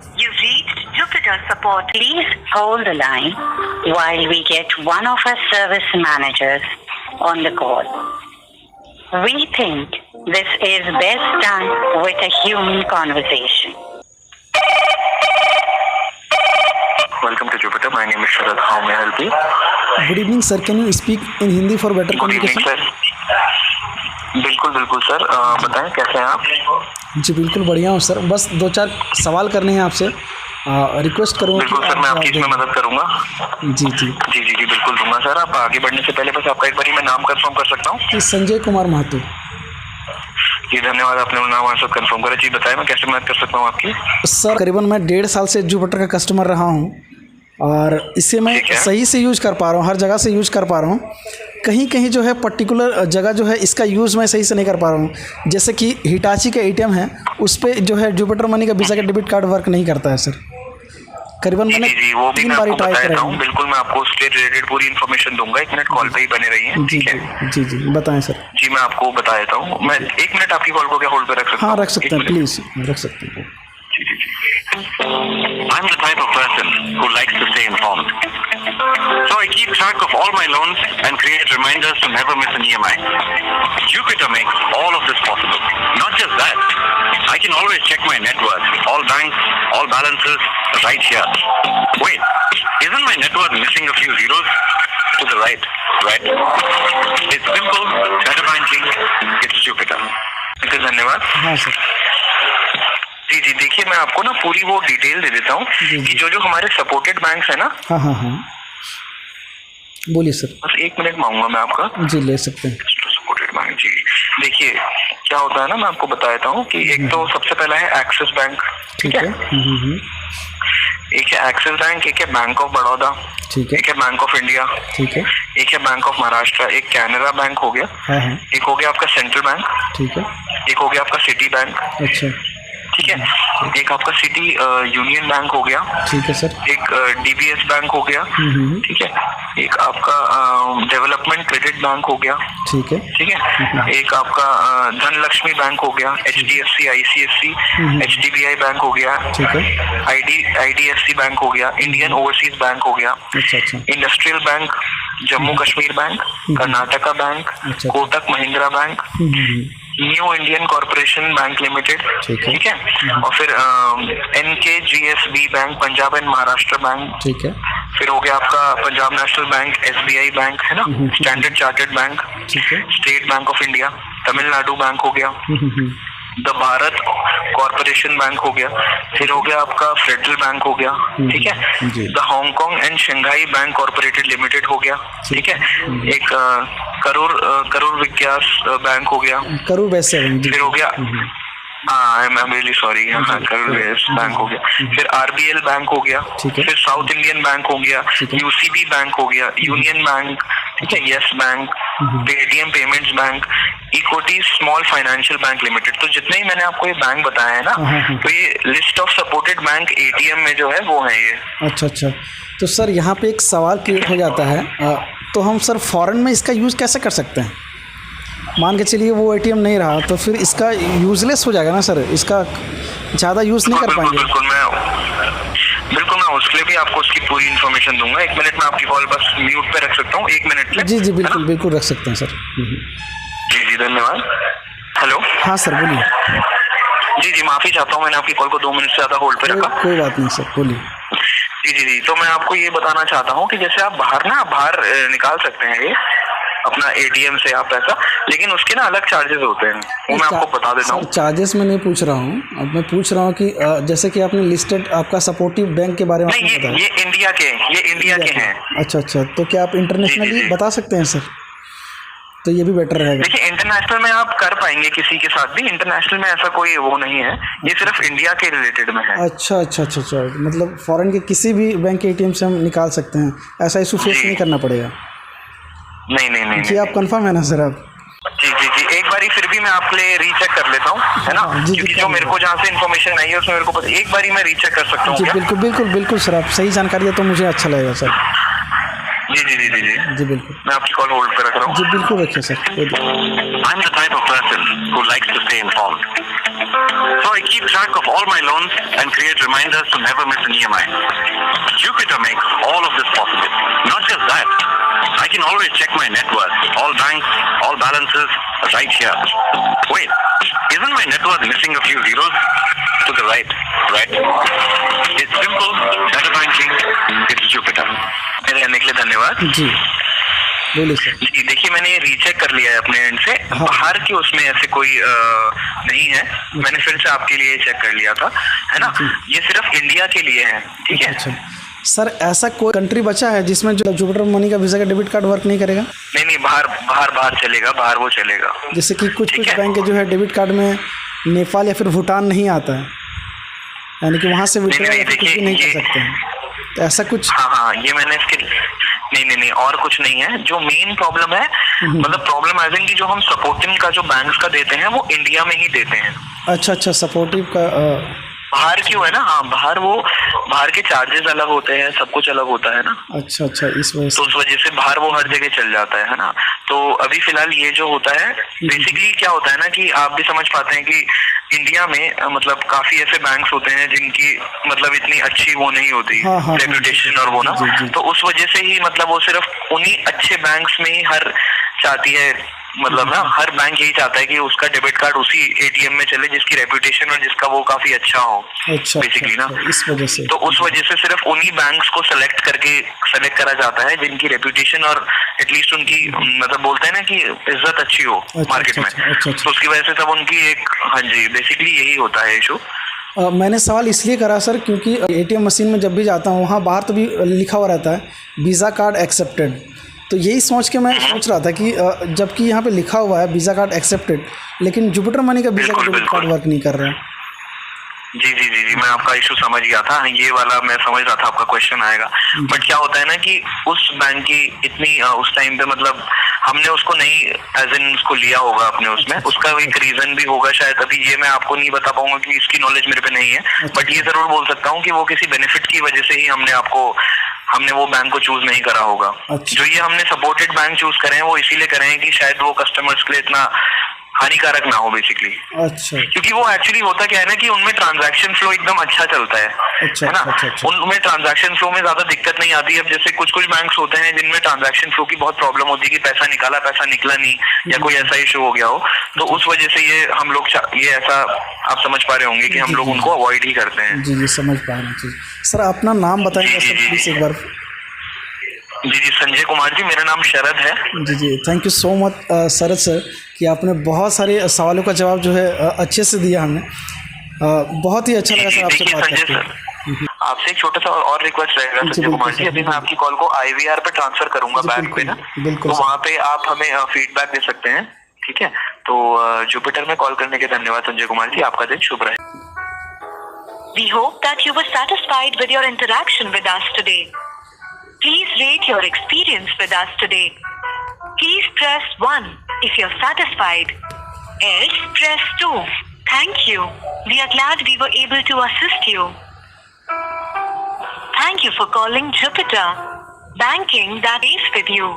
You've reached Jupiter support. Please hold the line while we get one of our service managers on the call. We think this is best done with a human conversation. Welcome to Jupiter. My name is Sharad. How may I help you? Good evening, sir. Can you speak in Hindi for better Good evening, communication? sir. बिल्कुल sir, बताएं कैसे हैं आप? जी बिल्कुल बढ़िया हूँ sir. बस 2-4 सवाल करने हैं आपसे। रिक्वेस्ट करूँगा बिल्कुल सर, मैं आपकी इसमें मदद करूंगा। जी जी जी बिल्कुल दूंगा सर। आप आगे बढ़ने से पहले बस आपका एक बार मैं नाम कंफर्म कर सकता हूँ? जी संजय कुमार महतो। जी धन्यवाद, आपने नाम आंसर कंफर्म करा। जी बताएं मैं कैसे मदद कर सकता हूँ आपकी? सर करीबन मैं 1.5 साल से जुपिटर का कस्टमर रहा हूँ और इसे मैं ठीक है। सही से यूज़ कर पा रहा हूँ, हर जगह से यूज़ कर पा रहा हूँ। कहीं कहीं जो है पर्टिकुलर जगह जो है इसका यूज़ मैं सही से नहीं कर पा रहा हूँ। जैसे कि हिटाची का एटीएम है, उस पर जो है जुपिटर मनी का वीज़ा का डेबिट कार्ड वर्क नहीं करता है सर। करीबन मैंने जी वो भी 3 मैं बार आपको ट्राई बताता करा हूँ। बिल्कुल मैं आपको उसके रिलेटेड पूरी इन्फॉर्मेशन दूंगा। 1 मिनट कॉल पे ही बने रहिए, जी ठीक है? जी बताएं सर। जी मैं आपको बता देता हूँ। मैं 1 मिनट आपकी कॉल को क्या होल्ड पे रख सकता हूँ? हाँ रख सकते हैं, प्लीज़ रख सकते हैं। I'm the type of person who likes to stay informed. So I keep track of all my loans and create reminders to never miss an EMI. Jupiter makes all of this possible. Not just that, I can always check my net worth, all banks, all balances, right here. Wait, isn't my net worth missing a few zeros? To the right, right? It's simple, better banking, it's Jupiter. धन्यवाद। हाँ sir. जी देखिए मैं आपको ना पूरी वो detail दे देता हूँ कि जो हमारे सपोर्टेड बैंक्स है ना। हाँ बोलिए सर। बस 1 मिनट मांगूंगा मैं आपका। जी ले सकते हैं। सपोर्टेड बैंक जी देखिए क्या होता है ना, मैं आपको बता देता हूँ कि एक तो सबसे पहला है एक्सिस बैंक, ठीक है? एक है एक्सिस बैंक, एक है बैंक ऑफ बड़ौदा, ठीक है, एक है बैंक ऑफ इंडिया, ठीक है, एक है बैंक ऑफ महाराष्ट्र, एक कैनरा बैंक हो गया, एक हो गया आपका सेंट्रल बैंक, ठीक है, एक हो गया आपका सिटी बैंक, अच्छा ठीक है, एक आपका सिटी यूनियन बैंक हो गया, ठीक है सर, एक डीबीएस बैंक हो गया, ठीक है, एक आपका डेवलपमेंट क्रेडिट बैंक हो गया, ठीक है, एक आपका धनलक्ष्मी बैंक हो गया, HDFC, ICICI, HDBI बैंक हो गया, ठीक है, IDFC बैंक हो गया, इंडियन ओवरसीज बैंक हो गया, industrial bank, Jammu Kashmir bank, Karnataka bank, Kotak Mahindra bank, new Indian corporation bank limited, ठीक है, और फिर NKGSB bank, Punjab and Maharashtra bank, ठीक है, फिर हो गया आपका Punjab national bank, SBI bank है ना, स्टैंडर्ड चार्टर्ड बैंक, ठीक है, state bank of India, Tamil Nadu bank हो गया, द भारत कॉर्पोरेशन बैंक हो गया, फिर हो गया आपका फेडरल बैंक हो गया, ठीक है, the Hong Kong and Shanghai Bank Corporated Limited हो गया, ठीक है, एक करूर विकास बैंक हो गया, करूर वैसे फिर हो गया I am really sorry, Karur bank हो गया, फिर RBL बैंक हो गया, फिर साउथ इंडियन बैंक हो गया, UCB बैंक हो गया, यूनियन बैंक, ठीक है, yes bank, Paytm payments bank, equity small financial bank limited. तो जितने ही मैंने आपको ये बैंक बताया है ना, तो ये list of supported bank ATM में जो है वो है ये। अच्छा तो सर यहाँ पे एक सवाल क्लियर हो जाता है, तो हम सर फॉरेन में इसका यूज़ कैसे कर सकते हैं? मान के चलिए वो ATM नहीं रहा तो फिर इसका यूजलेस हो जाएगा ना सर, इसका ज़्यादा यूज़ नहीं कर पाएंगे। बिल्कुल मैं उसके लिए भी आपको उसकी पूरी इन्फॉर्मेशन दूंगा। 1 मिनट में आपकी कॉल बस म्यूट पे रख सकता हूँ, 1 मिनट के। जी बिल्कुल रख सकते हैं सर। जी धन्यवाद। हेलो हाँ सर बोलिए। जी माफी चाहता हूँ, मैंने आपकी कॉल को 2 मिनट से ज़्यादा होल्ड पे रखा। कोई बात नहीं सर बोलिए। जी तो मैं आपको ये बताना चाहता हूँ कि जैसे आप बाहर निकाल सकते हैं ये अपना ATM से आप पैसा, लेकिन उसके ना अलग चार्जेस होते हैं, वो मैं आपको बता देता हूँ। चार्जेस मैं नहीं पूछ रहा हूँ, अब मैं पूछ रहा हूँ कि जैसे कि आपने लिस्टेड आपका सपोर्टिव बैंक के बारे में नहीं, ये इंडिया के हैं। अच्छा तो क्या आप इंटरनेशनली बता सकते हैं सर? तो ये भी बेटर रहेगा। देखिए इंटरनेशनल में आप कर पाएंगे किसी के साथ भी, इंटरनेशनल में ऐसा कोई वो नहीं है, ये सिर्फ इंडिया के रिलेटेड में है। अच्छा मतलब फॉरेन के किसी भी बैंक के ATM से हम निकाल सकते हैं, ऐसा इशू फेस नहीं करना पड़ेगा? नहीं जी आप कंफर्म है ना सर? आप जी एक बारी फिर भी मैं आपके लिए रीचेक कर लेता हूँ, है ना, क्योंकि जो मेरे को जहाँ से इन्फॉर्मेशन आई है उसमें मेरे को पता, एक बारी मैं रीचेक कर सकता हूँ। जी बिल्कुल सर, आप सही जानकारी है तो मुझे अच्छा लगेगा सर। जी बिल्कुल, मैं आपकी कॉल होल्ड पे रख रहा हूँ। जी बिल्कुल रखिए sir. I am the type of person who likes to stay informed. So I keep track of all my loans and create reminders to never miss an EMI. Jupiter makes all of this possible. Not just that, I can always check my net worth, all banks, all balances, right here. Wait, isn't my net worth missing a few zeros? To the right. It's simple, better banking, it's Jupiter. मेरे आने के लिए धन्यवाद जी, बोलिए sir. जी देखिए, मैंने recheck कर लिया है अपने एंड से। हाँ। बाहर के उसमें ऐसे कोई नहीं है। मैंने फिर से आपके लिए चेक कर लिया था, है ना। ये सिर्फ इंडिया के लिए है, ठीक है। अच्छा सर, ऐसा कोई कंट्री बचा है जिसमें जो जुपिटर मनी का वीजा का डेबिट कार्ड वर्क नहीं करेगा? नहीं, बाहर चलेगा, बाहर वो चलेगा। जैसे कि कुछ बैंक के जो है डेबिट कार्ड में नेपाल या फिर भूटान नहीं आता है, यानी कि वहाँ से विड्रॉ नहीं कर सकते हैं, तो ऐसा कुछ? हाँ, ये मैंने इसके नहीं और कुछ नहीं है। जो मेन प्रॉब्लम है, मतलब प्रॉब्लम एज इन की जो हम सपोर्टिंग का जो बैंक्स का देते हैं वो इंडिया में ही देते हैं। अच्छा, सपोर्टिव का बाहर क्यों है ना। हाँ, बाहर के चार्जेस अलग होते हैं, सब कुछ अलग होता है ना। अच्छा, इस वजह से, तो उस वजह से बाहर वो हर जगह चल जाता है ना। तो अभी फिलहाल ये जो होता है, बेसिकली क्या होता है ना कि आप भी समझ पाते हैं कि इंडिया में मतलब काफी ऐसे बैंक्स होते हैं जिनकी मतलब इतनी अच्छी वो नहीं होती रेपुटेशन और वो ना। तो उस वजह से ही मतलब वो सिर्फ उन्हीं अच्छे बैंक्स में ही हर चाहती है, मतलब ना हर बैंक यही चाहता है कि उसका डेबिट कार्ड उसी एटीएम में चले जिसकी रेपुटेशन और जिसका वो काफी अच्छा हो। अच्छा, बेसिकली ना इस वजह से, तो उस वजह से सिर्फ उन्हीं बैंक्स को सेलेक्ट करा जाता है जिनकी रेपुटेशन और एटलीस्ट उनकी मतलब बोलते हैं ना कि इज्जत अच्छी हो मार्केट में। तो उसकी वजह से सब उनकी एक, हाँ जी, बेसिकली यही होता है इशू। मैंने सवाल इसलिए करा सर क्योंकि एटीएम मशीन में जब भी जाता हूँ वहाँ बाहर तो भी लिखा हुआ रहता है वीज़ा कार्ड एक्सेप्टेड, तो यही सोच के मैं सोच रहा था कि जबकि यहाँ पे लिखा हुआ है वीज़ा कार्ड एक्सेप्टेड, लेकिन जुपिटर मनी का वीज़ा कार्ड वर्क नहीं कर रहा है। जी, मैं आपका इशू समझ गया था। ये वाला मैं समझ रहा था आपका क्वेश्चन आएगा। बट क्या होता है ना कि उस बैंक की इतनी उस टाइम पे मतलब हमने उसको नहीं एज इन उसको लिया होगा अपने उसमें, उसका एक रीजन भी होगा शायद। अभी ये मैं आपको नहीं बता पाऊंगा कि इसकी नॉलेज मेरे पे नहीं है, बट ये जरूर बोल सकता हूँ कि वो किसी बेनिफिट की वजह से ही हमने वो बैंक को चूज नहीं करा होगा। जो ये हमने सपोर्टेड बैंक चूज करे हैं वो इसीलिए करे हैं कि शायद वो कस्टमर्स के लिए इतना हानिकारक ना हो बेसिकली। अच्छा, क्योंकि वो एक्चुअली होता क्या है ना कि उनमें ट्रांजैक्शन फ्लो एकदम अच्छा चलता है, है ना। उनमें ट्रांजैक्शन फ्लो में ज्यादा दिक्कत नहीं आती है। अब जैसे कुछ बैंक्स होते हैं जिनमें ट्रांजैक्शन फ्लो की बहुत प्रॉब्लम होती है कि पैसा निकाला, पैसा निकला नहीं, या कोई ऐसा इशू हो गया हो। तो उस वजह से ये हम लोग ये ऐसा आप समझ पा रहे होंगे कि हम लोग उनको अवॉइड ही करते हैं। जी, समझ पा रहे हैं। सर अपना नाम बताइए सर प्लीज एक बार। जी, संजय कुमार जी, मेरा नाम शरद है। जी, thank you so much Sharad sir कि आपने बहुत सारे सवालों का जवाब जो है अच्छे से दिया हमें। बहुत ही अच्छा लगा सर आपसे बात करके। आपसे एक छोटा सा और रिक्वेस्ट रहेगा संजय कुमार जी, अभी मैं आपकी कॉल को IVR पे ट्रांसफर करूंगा बैंक पे ना, तो वहाँ पे आप हमें फीडबैक दे सकते हैं, ठीक है। तो जुपिटर में कॉल करने के धन्यवाद संजय कुमार जी, आपका दिन शुभ रहे। We hope that you were satisfied with your interaction with us today. Please rate your experience with us today. Please press 1 if you're satisfied. Else press 2. Thank you. We are glad we were able to assist you. Thank you for calling Jupiter. Banking that is with you.